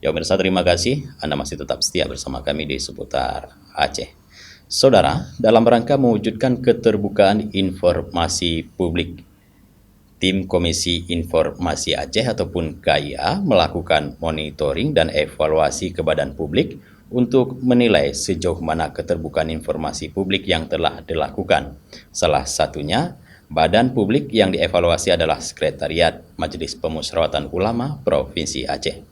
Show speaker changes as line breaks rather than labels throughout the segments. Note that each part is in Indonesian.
Ya pemirsa, terima kasih Anda masih tetap setia bersama kami di Seputar Aceh. Saudara, dalam rangka mewujudkan keterbukaan informasi publik, Tim Komisi Informasi Aceh ataupun KIA melakukan monitoring dan evaluasi ke badan publik untuk menilai sejauh mana keterbukaan informasi publik yang telah dilakukan. Salah satunya, badan publik yang dievaluasi adalah Sekretariat Majelis Pemusyawaratan Ulama Provinsi Aceh.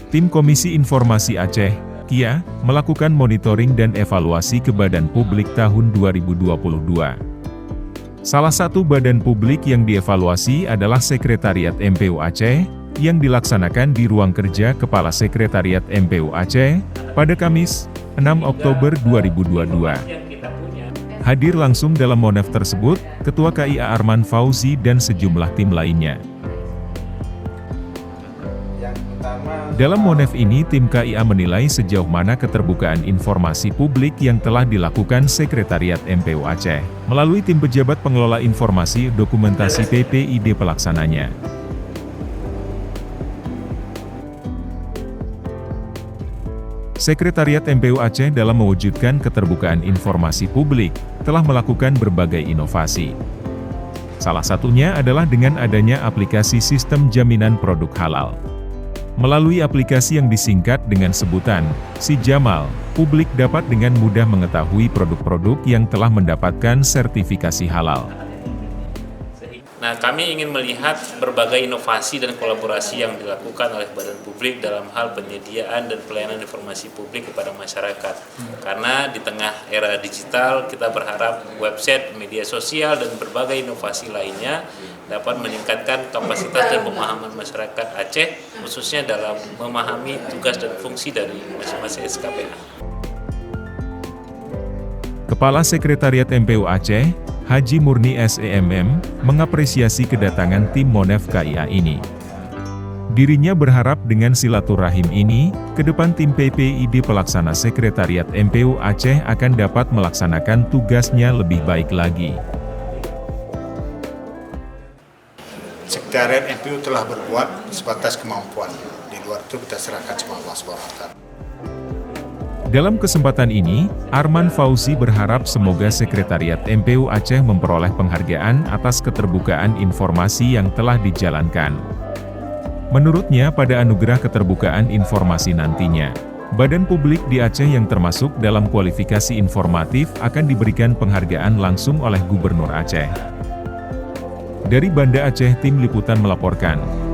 Tim Komisi Informasi Aceh, KIA, melakukan monitoring dan evaluasi ke badan publik tahun 2022. Salah satu badan publik yang dievaluasi adalah Sekretariat MPU Aceh, yang dilaksanakan di ruang kerja Kepala Sekretariat MPU Aceh, pada Kamis, 6 Oktober 2022. Hadir langsung dalam Monef tersebut, Ketua KIA Arman Fauzi dan sejumlah tim lainnya. Dalam Monef ini, tim KIA menilai sejauh mana keterbukaan informasi publik yang telah dilakukan Sekretariat MPU Aceh, melalui tim pejabat pengelola informasi dokumentasi PPID pelaksananya. Sekretariat MPU Aceh dalam mewujudkan keterbukaan informasi publik, telah melakukan berbagai inovasi. Salah satunya adalah dengan adanya aplikasi sistem jaminan produk halal. Melalui aplikasi yang disingkat dengan sebutan Si Jamal, publik dapat dengan mudah mengetahui produk-produk yang telah mendapatkan sertifikasi halal.
Nah, kami ingin melihat berbagai inovasi dan kolaborasi yang dilakukan oleh badan publik dalam hal penyediaan dan pelayanan informasi publik kepada masyarakat. Karena di tengah era digital, kita berharap website, media sosial, dan berbagai inovasi lainnya dapat meningkatkan kapasitas dan pemahaman masyarakat Aceh, khususnya dalam memahami tugas dan fungsi dari masing-masing SKPA.
Kepala Sekretariat MPU Aceh, Haji Murni SEMM, mengapresiasi kedatangan tim Monef KIA ini. Dirinya berharap dengan silaturahim ini, ke depan tim PPID pelaksana Sekretariat MPU Aceh akan dapat melaksanakan tugasnya lebih baik lagi.
Sekretariat MPU telah berbuat sebatas kemampuan. Di luar itu kita serahkan sama Allah SWT.
Dalam kesempatan ini, Arman Fauzi berharap semoga Sekretariat MPU Aceh memperoleh penghargaan atas keterbukaan informasi yang telah dijalankan. Menurutnya, pada anugerah keterbukaan informasi nantinya, badan publik di Aceh yang termasuk dalam kualifikasi informatif akan diberikan penghargaan langsung oleh Gubernur Aceh. Dari Banda Aceh, Tim Liputan melaporkan.